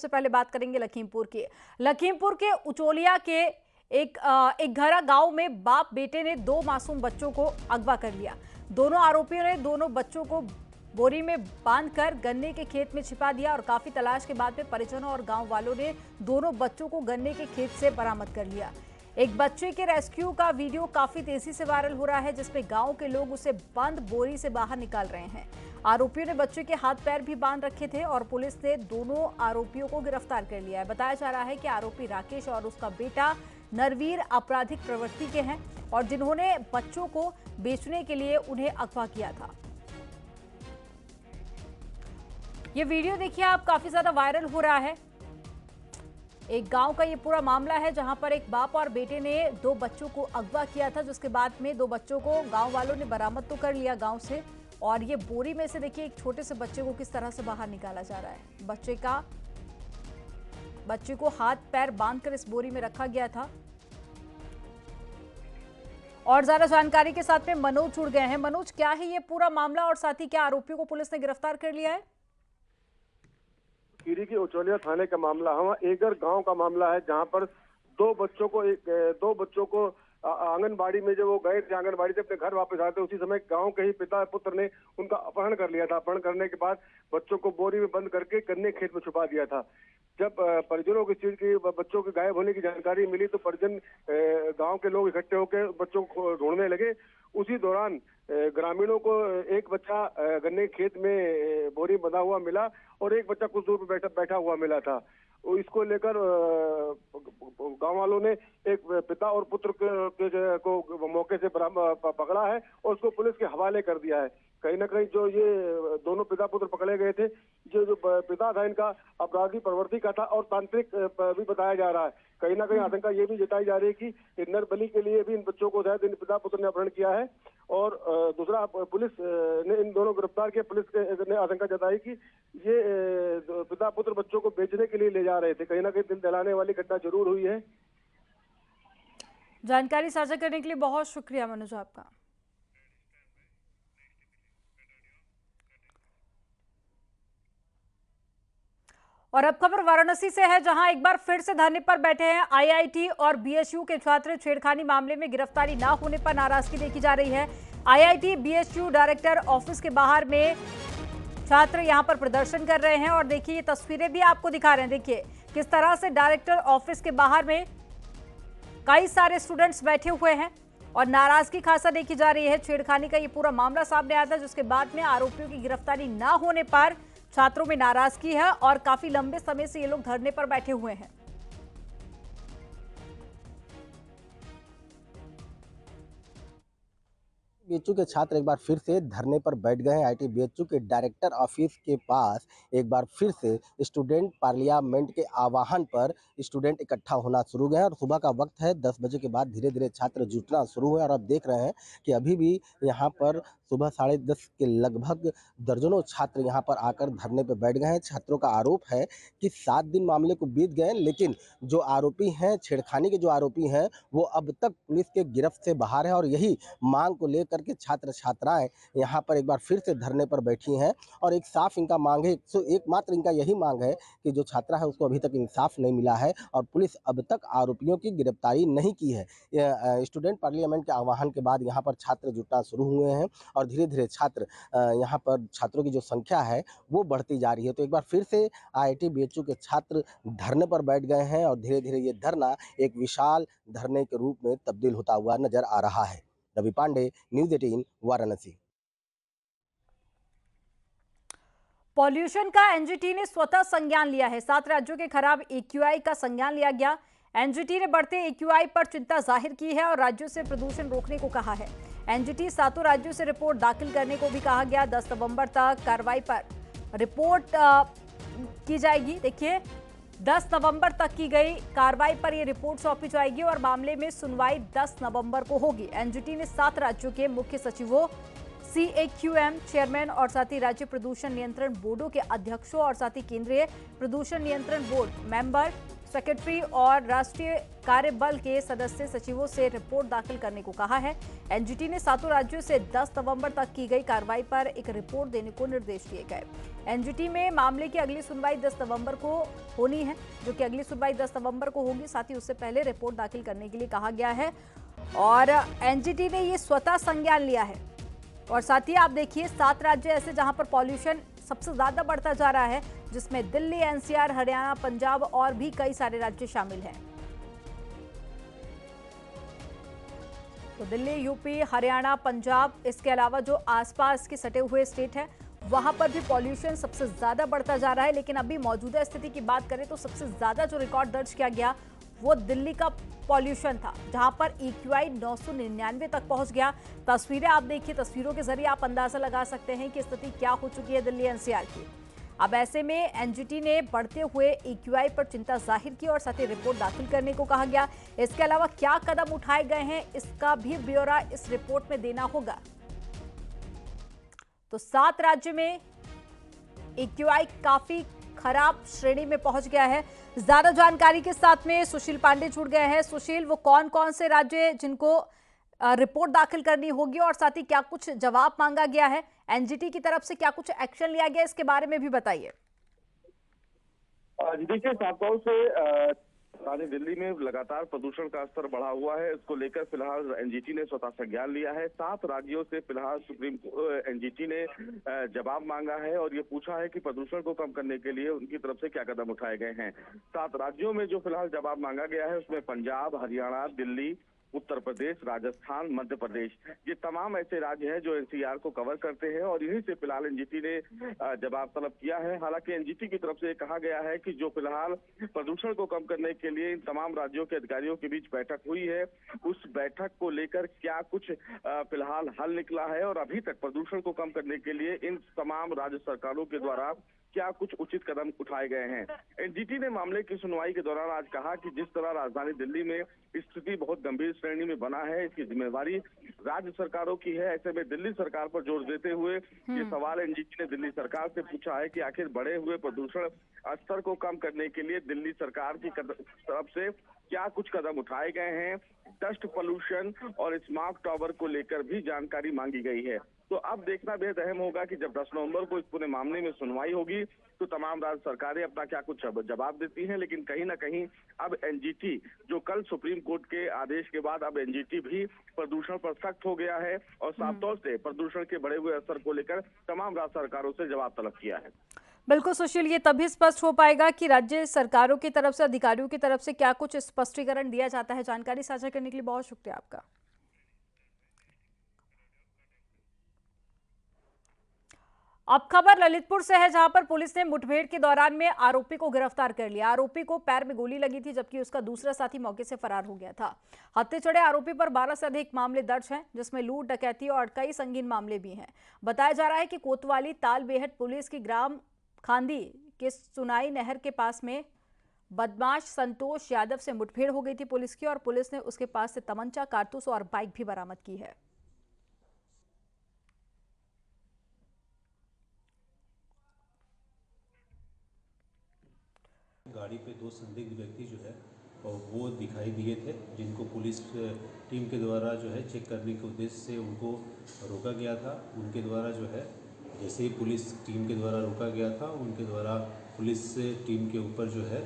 सबसे पहले बात करेंगे लखीमपुर की। लखीमपुर के उचोलिया के एक घरा गांव में बाप बेटे ने 2 मासूम बच्चों को अगवा कर लिया। दोनों आरोपियों ने दोनों बच्चों को बोरी में बांधकर गन्ने के खेत में छिपा दिया और काफी तलाश के बाद में परिजनों और गांव वालों ने दोनों बच्चों को गन्ने के खेत से बरामद कर लिया। एक बच्चे के रेस्क्यू का वीडियो काफी तेजी से वायरल हो रहा है, जिसमें गांव के लोग उसे बंद बोरी से बाहर निकाल रहे हैं। आरोपियों ने बच्चे के हाथ पैर भी बांध रखे थे और पुलिस ने दोनों आरोपियों को गिरफ्तार कर लिया है। बताया जा रहा है कि आरोपी राकेश और उसका बेटा नरवीर आपराधिक प्रवृत्ति के हैं और जिन्होंने बच्चों को बेचने के लिए उन्हें अगवा किया था। ये वीडियो देखिए आप, काफी ज्यादा वायरल हो रहा है। एक गांव का ये पूरा मामला है जहां पर एक बाप और बेटे ने 2 बच्चों को अगवा किया था, जिसके बाद में 2 बच्चों को गांव वालों ने बरामद तो कर लिया गांव से। और ये बोरी में से देखिए एक छोटे से बच्चे को किस तरह से बाहर निकाला जा रहा है। बच्चे को हाथ पैर बांधकर इस बोरी में रखा गया था। और ज्यादा जानकारी के साथ में मनोज जुड़ गए हैं। मनोज, क्या है ये पूरा मामला और साथ ही क्या आरोपियों को पुलिस ने गिरफ्तार कर लिया है? खीरी के उचोलिया थाने का मामला है। एगर गांव का मामला है जहां पर 2 बच्चों को आंगनबाड़ी में जब वो गए थे, आंगनबाड़ी से अपने घर वापस आते उसी समय गांव के ही पिता पुत्र ने उनका अपहरण कर लिया था। अपहरण करने के बाद बच्चों को बोरी में बंद करके गन्ने खेत में छुपा दिया था। जब परिजनों की चीज की बच्चों के गायब होने की जानकारी मिली तो परिजन गांव के लोग इकट्ठे होकर बच्चों को ढूंढने लगे। उसी दौरान ग्रामीणों को एक बच्चा गन्ने खेत में बोरी बंधा हुआ मिला और एक बच्चा कुछ दूर पर बैठा हुआ मिला था। इसको लेकर गांव वालों ने एक पिता और पुत्र को मौके से पकड़ा है और उसको पुलिस के हवाले कर दिया है। कहीं ना कहीं जो ये दोनों पिता पुत्र पकड़े गए थे, जो पिता था इनका अपराधी प्रवृत्ति का था और तांत्रिक भी बताया जा रहा है। कहीं ना कहीं आशंका ये भी जताई जा रही है कि नरबली के लिए भी इन बच्चों को शायद इन पिता पुत्र ने अपहरण किया है। और दूसरा, पुलिस ने इन दोनों गिरफ्तार किया। पुलिस ने आशंका जताई कि ये पिता पुत्र बच्चों को बेचने के लिए ले जा रहे थे। कहीं ना कहीं दिल दहलाने वाली घटना जरूर हुई है। जानकारी साझा करने के लिए बहुत शुक्रिया मनोज आपका। और अब खबर वाराणसी से है, जहां एक बार फिर से धरने पर बैठे हैं आईआईटी और बीएचयू के छात्र। छेड़खानी मामले में गिरफ्तारी ना होने पर नाराजगी देखी जा रही है। आईआईटी बीएचयू डायरेक्टर ऑफिस के बाहर में छात्र यहां पर प्रदर्शन कर रहे हैं और देखिए ये तस्वीरें भी आपको दिखा रहे हैं। देखिए किस तरह से डायरेक्टर ऑफिस के बाहर में कई सारे स्टूडेंट्स बैठे हुए हैं और नाराजगी खासा देखी जा रही है। छेड़खानी का ये पूरा मामला सामने आया था, जिसके बाद में आरोपियों की गिरफ्तारी ना होने पर छात्रों में नाराजगी है और काफी लंबे समय से ये लोग धरने पर बैठे हुए हैं। बीएचयू के छात्र एक बार फिर से धरने पर बैठ गए हैं। आईआईटी बीएचयू के डायरेक्टर ऑफिस के पास एक बार फिर से स्टूडेंट पार्लियामेंट के आह्वान पर स्टूडेंट इकट्ठा होना शुरू गए हैं और सुबह का वक्त है। 10 बजे के बाद धीरे धीरे छात्र जुटना शुरू हुए और अब देख रहे हैं कि अभी भी यहाँ पर सुबह 10:30 के लगभग दर्जनों छात्र यहाँ पर आकर धरने पर बैठ गए हैं। छात्रों का आरोप है कि 7 दिन मामले को बीत गए, लेकिन जो आरोपी हैं, छेड़खानी के जो आरोपी हैं, वो अब तक पुलिस के गिरफ्त से बाहर है और यही मांग को लेकर के छात्र छात्राएं यहाँ पर एक बार फिर से धरने पर बैठी हैं। और एक साफ इनका मांग है, एकमात्र इनका यही मांग है कि जो छात्रा है उसको अभी तक इंसाफ नहीं मिला है और पुलिस अब तक आरोपियों की गिरफ्तारी नहीं की है। स्टूडेंट पार्लियामेंट के आह्वान के बाद यहाँ पर छात्र जुटना शुरू हुए हैं और धीरे धीरे छात्र यहाँ पर छात्रों की जो संख्या है वो बढ़ती जा रही है। तो एक बार फिर से आईआईटी बीएचयू के छात्र धरने पर बैठ गए हैं और धीरे धीरे ये धरना एक विशाल धरने के रूप में तब्दील होता हुआ नजर आ रहा है। रवि पांडे, न्यूज़ 18 वाराणसी। पॉल्यूशन का एनजीटी ने स्वतः संज्ञान लिया है। 7 राज्यों के खराब एक्यूआई का संज्ञान लिया गया। एनजीटी ने बढ़ते एक्यूआई पर चिंता जाहिर की है और राज्यों से प्रदूषण रोकने को कहा है। एनजीटी 7 राज्यों से रिपोर्ट दाखिल करने को भी कहा गया। 10 नवंबर तक कार्रवाई पर रिपोर्ट की जाएगी। देखिए 10 नवंबर तक की गई कार्रवाई पर यह रिपोर्ट सौंपी जाएगी और मामले में सुनवाई 10 नवंबर को होगी। एनजीटी ने 7 राज्यों के मुख्य सचिवों, सीएक्यूएम चेयरमैन और साथ ही राज्य प्रदूषण नियंत्रण बोर्डों के अध्यक्षों और साथ ही केंद्रीय प्रदूषण नियंत्रण बोर्ड मेंबर, सेक्रेटरी और राष्ट्रीय कार्य बल के सदस्य सचिवों से रिपोर्ट दाखिल करने को कहा है। एनजीटी ने 7 राज्यों से 10 नवंबर तक की गई कार्रवाई पर एक रिपोर्ट देने को निर्देश दिए गए। एनजीटी में मामले की अगली सुनवाई 10 नवंबर को होनी है, जो कि अगली सुनवाई 10 नवंबर को होगी। साथ ही उससे पहले रिपोर्ट दाखिल करने के लिए कहा गया है और एनजीटी ने ये स्वतः संज्ञान लिया है। और साथ ही आप देखिए 7 राज्य ऐसे जहां पर पॉल्यूशन सबसे ज्यादा बढ़ता जा रहा है, जिसमें दिल्ली, एनसीआर, हरियाणा, पंजाब और भी कई सारे राज्य शामिल हैं। तो दिल्ली, यूपी, हरियाणा, पंजाब, इसके अलावा जो आसपास के सटे हुए स्टेट हैं वहां पर भी पॉल्यूशन सबसे ज्यादा बढ़ता जा रहा है। लेकिन अभी मौजूदा स्थिति की बात करें तो सबसे ज्यादा जो रिकॉर्ड दर्ज किया गया वो दिल्ली का पॉल्यूशन था, जहां पर EQI 999 तक पहुंच गया। तस्वीरें आप देखिए, तस्वीरों के जरिए आप अंदाजा लगा सकते हैं कि स्थिति क्या हो चुकी है दिल्ली एनसीआर की। अब ऐसे में एनजीटी ने बढ़ते हुए EQI पर चिंता जाहिर की और साथ ही रिपोर्ट दाखिल करने को कहा गया। इसके अलावा क्या कदम उठाए गए हैं इसका भी ब्यौरा इस रिपोर्ट में देना होगा। तो 7 राज्य में EQI काफी खराब श्रेणी में पहुंच गया है। ज्यादा जानकारी के साथ में सुशील पांडे जुड़ गए हैं। सुशील, वो कौन कौन से राज्य हैं जिनको रिपोर्ट दाखिल करनी होगी और साथ ही क्या कुछ जवाब मांगा गया है, एनजीटी की तरफ से क्या कुछ एक्शन लिया गया, इसके बारे में भी बताइए। देखिए, सातों से राजधानी दिल्ली में लगातार प्रदूषण का स्तर बढ़ा हुआ है। इसको लेकर फिलहाल एनजीटी ने स्वतः संज्ञान लिया है। 7 राज्यों से फिलहाल सुप्रीम एनजीटी ने जवाब मांगा है और ये पूछा है कि प्रदूषण को कम करने के लिए उनकी तरफ से क्या कदम उठाए गए हैं। 7 राज्यों में जो फिलहाल जवाब मांगा गया है उसमें पंजाब, हरियाणा, दिल्ली, उत्तर प्रदेश, राजस्थान, मध्य प्रदेश, ये तमाम ऐसे राज्य हैं जो एनसीआर को कवर करते हैं और यहीं से फिलहाल एनजीटी ने जवाब तलब किया है। हालांकि एनजीटी की तरफ से कहा गया है कि जो फिलहाल प्रदूषण को कम करने के लिए इन तमाम राज्यों के अधिकारियों के बीच बैठक हुई है, उस बैठक को लेकर क्या कुछ फिलहाल हल निकला है और अभी तक प्रदूषण को कम करने के लिए इन तमाम राज्य सरकारों के द्वारा क्या कुछ उचित कदम उठाए गए हैं। एनजीटी ने मामले की सुनवाई के दौरान आज कहा कि जिस तरह राजधानी दिल्ली में स्थिति बहुत गंभीर श्रेणी में बना है, इसकी जिम्मेवारी राज्य सरकारों की है। ऐसे में दिल्ली सरकार पर जोर देते हुए ये सवाल एनजीटी ने दिल्ली सरकार से पूछा है कि आखिर बढ़े हुए प्रदूषण स्तर को कम करने के लिए दिल्ली सरकार की तरफ से क्या कुछ कदम उठाए गए हैं। डस्ट पोल्यूशन और स्मॉग टावर को लेकर भी जानकारी मांगी गई है। तो अब देखना बेहद अहम होगा कि जब 10 नवंबर को इस पूरे मामले में सुनवाई होगी तो तमाम राज्य सरकारें अपना क्या कुछ जवाब देती हैं। लेकिन कहीं ना कहीं अब एनजीटी, जो कल सुप्रीम कोर्ट के आदेश के बाद अब एनजीटी भी प्रदूषण पर सख्त हो गया है और साफ तौर से प्रदूषण के बढ़े हुए असर को लेकर तमाम राज्य सरकारों से जवाब तलब किया है। बिल्कुल सुशील, ये तभी स्पष्ट हो पाएगा कि राज्य सरकारों की तरफ से, अधिकारियों की तरफ से क्या कुछ स्पष्टीकरण दिया जाता है। जानकारी साझा करने के लिए बहुत शुक्रिया आपका। अब खबर ललितपुर से है, जहां पर पुलिस ने मुठभेड़ के दौरान में आरोपी को गिरफ्तार कर लिया। आरोपी को पैर में गोली लगी थी, जबकि उसका दूसरा साथी मौके से फरार हो गया था। हत्थे चढ़े आरोपी पर 12 से अधिक मामले दर्ज हैं, जिसमें लूट, डकैती और कई संगीन मामले भी हैं। बताया जा रहा है कि कोतवाली ताल बेहट पुलिस की ग्राम खांदी के सुनाई नहर के पास में बदमाश संतोष यादव से मुठभेड़ हो गई थी पुलिस की, और पुलिस ने उसके पास से तमंचा, कारतूस और बाइक भी बरामद की है। गाड़ी पे 2 संदिग्ध व्यक्ति जो है और वो दिखाई दिए थे, जिनको पुलिस टीम के द्वारा जो है चेक करने के उद्देश्य से उनको रोका गया था। उनके द्वारा जो है जैसे ही पुलिस टीम के द्वारा रोका गया था, उनके द्वारा पुलिस टीम के ऊपर जो है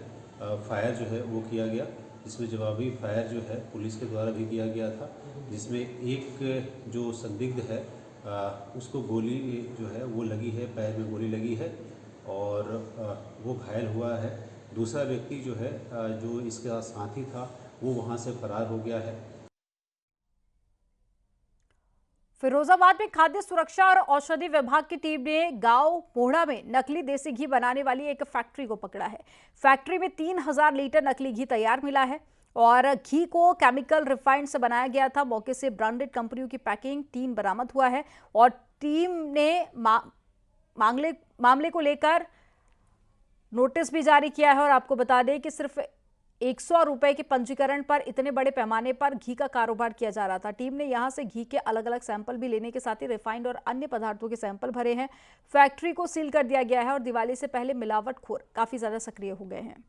फायर जो है वो किया गया, जिसमें जवाबी फायर जो है पुलिस के द्वारा भी किया गया था, जिसमें एक जो संदिग्ध है उसको गोली जो है वो लगी है, पैर में गोली लगी है और वो घायल हुआ है। दूसरा व्यक्ति जो है जो इसका साथी था वो वहां से फरार हो गया है। फिरोजाबाद में खाद्य सुरक्षा और औषधि विभाग की टीम ने गांव पोहड़ा में नकली देसी घी बनाने वाली एक फैक्ट्री को पकड़ा है। फैक्ट्री में 3000 लीटर नकली घी तैयार मिला है और घी को केमिकल रिफाइंड से बनाया गया था। मौके से ब्रांडेड कंपनियों की पैकिंग टीम बरामद हुआ है और टीम ने मामले को लेकर नोटिस भी जारी किया है। और आपको बता दें कि सिर्फ 100 रुपए के पंजीकरण पर इतने बड़े पैमाने पर घी का कारोबार किया जा रहा था। टीम ने यहां से घी के अलग अलग सैंपल भी लेने के साथ ही रिफाइंड और अन्य पदार्थों के सैंपल भरे हैं। फैक्ट्री को सील कर दिया गया है और दिवाली से पहले मिलावटखोर काफी ज्यादा सक्रिय हो गए हैं।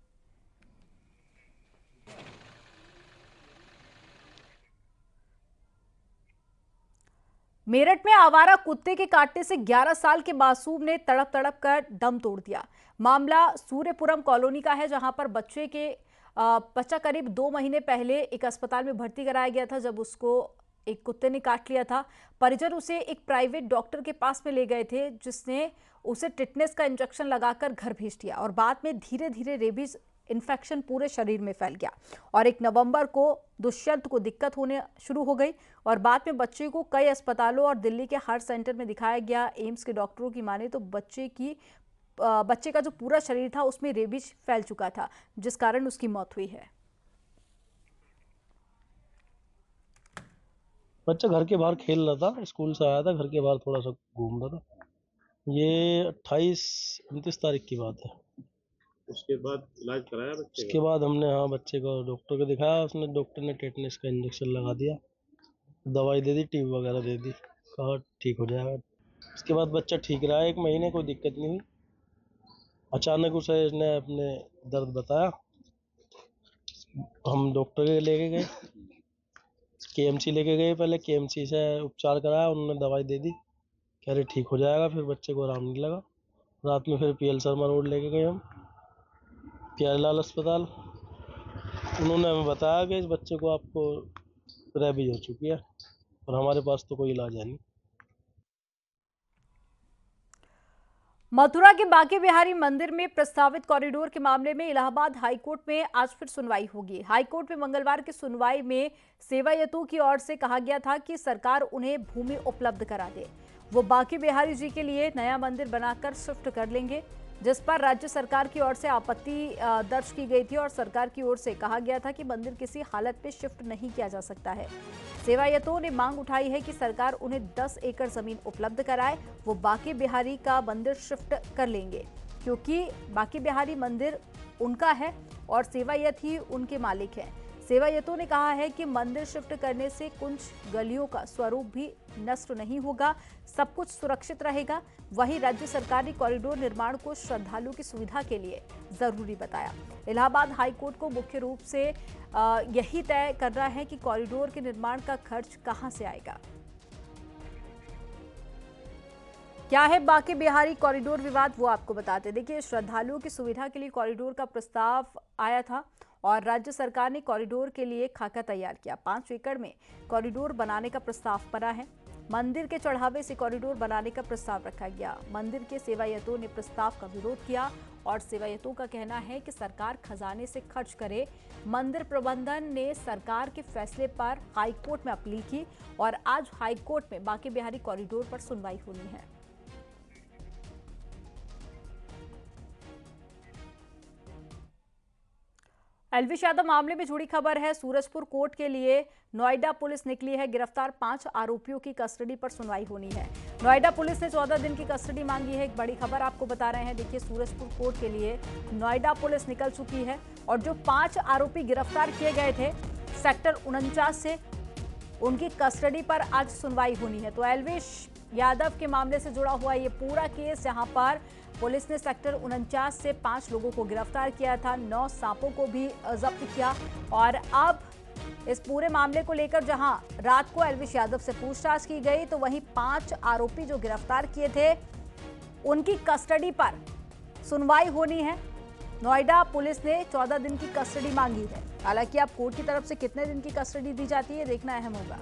मेरठ में आवारा कुत्ते के काटने से 11 साल के मासूम ने तड़प तड़प कर दम तोड़ दिया। मामला सूर्यपुरम कॉलोनी का है, जहां पर बच्चा करीब 2 महीने पहले एक अस्पताल में भर्ती कराया गया था, जब उसको एक कुत्ते ने काट लिया था। परिजन उसे एक प्राइवेट डॉक्टर के पास में ले गए थे, जिसने उसे टिटनेस का इंजेक्शन लगाकर घर भेज दिया और बाद में धीरे धीरे रेबीज इन्फेक्शन पूरे शरीर में फैल गया और 1 नवंबर को दुष्यंत को दिक्कत होने शुरू हो गई और बाद में बच्चे को कई अस्पतालों और दिल्ली के हर सेंटर में दिखाया गया। एम्स के डॉक्टरों की माने तो बच्चे का जो पूरा शरीर था उसमें रेबीज फैल चुका था, जिस कारण उसकी मौत हुई है। बच्चा घर के बाहर खेल रहा था, स्कूल से आया था, घर के बाहर थोड़ा सा घूम रहा था। ये 28-29 तारीख की बात है। उसके बाद इलाज कराया बच्चे उसके बाद हमने बच्चे को डॉक्टर को दिखाया। उसने डॉक्टर ने टेटनेस का इंजेक्शन लगा दिया, दवाई दे दी, टीब वगैरह दे दी, कहा ठीक हो जाएगा। उसके बाद बच्चा ठीक रहा, 1 महीने कोई दिक्कत नहीं हुई। अचानक उसे इसने अपने दर्द बताया, हम डॉक्टर के लेके गए, केएमसी लेके गए। पहले केएमसी से उपचार कराया, उन्होंने दवाई दे दी, कह रहे ठीक हो जाएगा। फिर बच्चे को आराम नहीं लगा, रात में फिर पीएल शर्मा रोड लेके गए हम, प्यारेलाल अस्पताल। उन्होंने हमें बताया कि इस बच्चे को आपको रेबीज हो चुकी है और हमारे पास तो कोई इलाज है नहीं। मथुरा के बांके बिहारी मंदिर में प्रस्तावित कॉरिडोर के मामले में इलाहाबाद हाईकोर्ट में आज फिर सुनवाई होगी। हाईकोर्ट में मंगलवार की सुनवाई में सेवायतों की ओर से कहा गया था कि सरकार उन्हें भूमि उपलब्ध करा दे। वो बांके बिहारी जी के लिए नया मंदिर बनाकर शिफ्ट कर लेंगे, जिस पर राज्य सरकार की ओर से आपत्ति दर्ज की गई थी और सरकार की ओर से कहा गया था कि मंदिर किसी हालत में शिफ्ट नहीं किया जा सकता है। सेवायतों ने मांग उठाई है कि सरकार उन्हें 10 एकड़ जमीन उपलब्ध कराए। वो बांके बिहारी का मंदिर शिफ्ट कर लेंगे, क्योंकि बांके बिहारी मंदिर उनका है और सेवायत ही उनके मालिक हैं। सेवायतों ने कहा है कि मंदिर शिफ्ट करने से कुछ गलियों का स्वरूप भी नष्ट नहीं होगा, सब कुछ सुरक्षित रहेगा। वहीं राज्य सरकार ने कॉरिडोर निर्माण को श्रद्धालुओं की सुविधा के लिए जरूरी बताया। इलाहाबाद हाईकोर्ट को मुख्य रूप से यही तय करना है कि कॉरिडोर के निर्माण का खर्च कहां से आएगा। क्या है बांके बिहारी कॉरिडोर विवाद, वो आपको बताते। देखिए, श्रद्धालुओं की सुविधा के लिए कॉरिडोर का प्रस्ताव आया था और राज्य सरकार ने कॉरिडोर के लिए खाका तैयार किया। 5 एकड़ में कॉरिडोर बनाने का प्रस्ताव बना है। मंदिर के चढ़ावे से कॉरिडोर बनाने का प्रस्ताव रखा गया। मंदिर के सेवायतों ने प्रस्ताव का विरोध किया और सेवायतों का कहना है कि सरकार खजाने से खर्च करे। मंदिर प्रबंधन ने सरकार के फैसले पर हाईकोर्ट में अपील की और आज हाईकोर्ट में बांके बिहारी कॉरिडोर पर सुनवाई होनी है। एलविश यादव मामले में जुड़ी खबर है। सूरजपुर कोर्ट के लिए नोएडा पुलिस निकली है। गिरफ्तार 5 आरोपियों की कस्टडी पर सुनवाई होनी है। नोएडा पुलिस ने 14 दिन की कस्टडी मांगी है। एक बड़ी खबर आपको बता रहे हैं। देखिए, सूरजपुर कोर्ट के लिए नोएडा पुलिस निकल चुकी है और जो 5 आरोपी गिरफ्तार किए गए थे सेक्टर 49 से, उनकी कस्टडी पर आज सुनवाई होनी है। तो एलविश यादव के मामले से जुड़ा हुआ ये पूरा केस, जहां पर पुलिस ने सेक्टर 49 से 5 लोगों को गिरफ्तार किया था, 9 सांपों को भी जब्त किया और अब इस पूरे मामले को लेकर जहां रात को एलविश यादव से पूछताछ की गई, तो वहीं 5 आरोपी जो गिरफ्तार किए थे उनकी कस्टडी पर सुनवाई होनी है। नोएडा पुलिस ने 14 दिन की कस्टडी मांगी है। हालांकि अब कोर्ट की तरफ से कितने दिन की कस्टडी दी जाती है, देखना अहम होगा।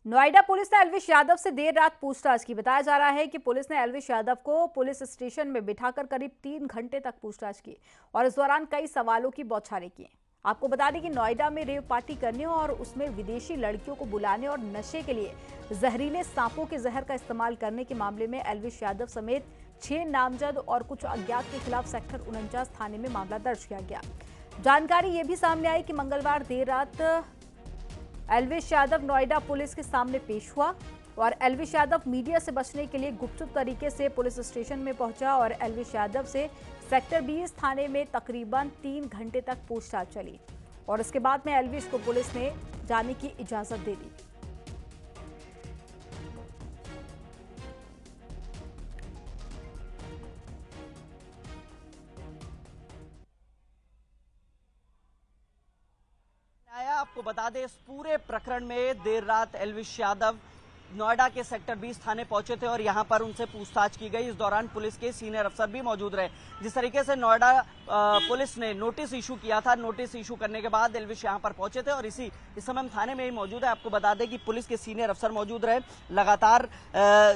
नोएडा पुलिस ने एलविश यादव से देर रात पूछताछ की। बताया जा रहा है कि पुलिस ने एलविश यादव को पुलिस स्टेशन में बिठाकर करीब 3 घंटे तक पूछताछ की और इस दौरान कई सवालों की बौछारें की। आपको बता दें कि नोएडा में रेव पार्टी करने और उसमें विदेशी लड़कियों को बुलाने और नशे के लिए जहरीले सांपों के जहर का इस्तेमाल करने के मामले में एलविश यादव समेत 6 नामजद और कुछ अज्ञात के खिलाफ सेक्टर 49 थाने में मामला दर्ज किया गया। जानकारी ये भी सामने आई कि मंगलवार देर रात एलविश यादव नोएडा पुलिस के सामने पेश हुआ और एलविश यादव मीडिया से बचने के लिए गुपचुप तरीके से पुलिस स्टेशन में पहुंचा और एलविश यादव से सेक्टर 20 थाने में तकरीबन 3 घंटे तक पूछताछ चली और इसके बाद में एलविश को पुलिस ने जाने की इजाजत दे दी। आपको बता दें, इस पूरे प्रकरण में देर रात एल्विश यादव नोएडा के सेक्टर 20 थाने पहुंचे थे और यहां पर उनसे पूछताछ की गई। इस दौरान पुलिस के सीनियर अफसर भी मौजूद रहे। जिस तरीके से नोएडा पुलिस ने नोटिस इशू किया था, नोटिस इशू करने के बाद एल्विश यहां पर पहुंचे थे और इस समय हम थाने में ही मौजूद है। आपको बता दें कि पुलिस के सीनियर अफसर मौजूद रहे। लगातार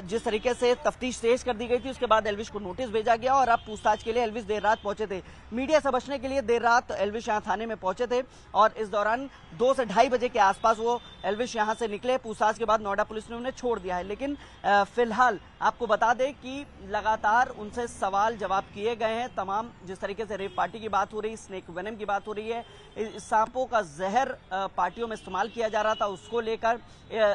जिस तरीके से तफ्तीश तेज कर दी गई थी, उसके बाद एल्विश को नोटिस भेजा गया और अब पूछताछ के लिए एल्विश देर रात पहुंचे थे। मीडिया से बचने के लिए देर रात एल्विश यहां थाने में पहुंचे थे और इस दौरान 2 से ढाई बजे के आसपास वो एल्विश यहां से निकले। पूछताछ के बाद नोएडा पुलिस ने उन्हें छोड़ दिया है, लेकिन फिलहाल आपको बता दें कि लगातार उनसे सवाल जवाब किए गए हैं। तमाम जिस तरीके से रेप पार्टी की बात हो रही है, स्नेक वेनम की बात हो रही है, सांपों का जहर पार्टियों में इस्तेमाल किया जा रहा था, उसको लेकर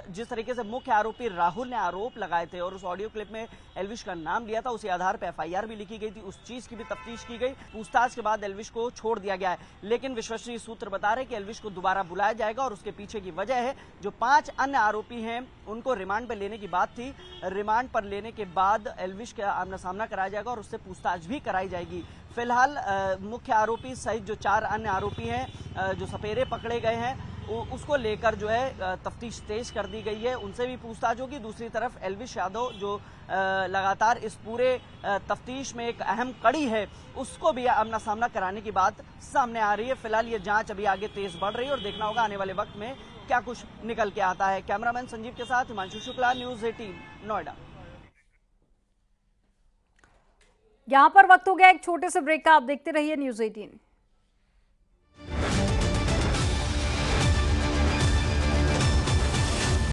जिस तरीके से मुख्य आरोपी राहुल ने आरोप लगाए थे और उस ऑडियो क्लिप में एल्विश का नाम लिया था, उसी आधार पर FIR भी लिखी गई थी। उस चीज की भी तफ्तीश की गई। पूछताछ के बाद एल्विश को छोड़ दिया गया है, लेकिन विश्वसनीय सूत्र बता रहे कि एल्विश को दोबारा बुलाया जाएगा और उसके पीछे की वजह है जो 5 अन्य आरोपी हैं उनको रिमांड पर लेने की बात थी। रिमांड पर लेने के बाद एल्विश का आमना सामना कराया जाएगा और उससे पूछताछ भी कराई जाएगी। फिलहाल मुख्य आरोपी सहित जो 4 अन्य आरोपी हैं जो सपेरे पकड़े गए हैं, उसको लेकर जो है तफ्तीश तेज कर दी गई है, उनसे भी पूछताछ होगी। दूसरी तरफ एल्विश यादव जो लगातार इस पूरे तफ्तीश में एक अहम कड़ी है, उसको भी आमना सामना कराने की बात सामने आ रही है। फिलहाल ये जांच अभी आगे तेज बढ़ रही है और देखना होगा आने वाले वक्त में क्या कुछ निकल के आता है। कैमरामैन संजीव के साथ हिमांशु शुक्ला, न्यूज़ 18 नोएडा। यहां पर वक्त हो गया एक छोटे से ब्रेक का। आप देखते रहिए न्यूज़ 18।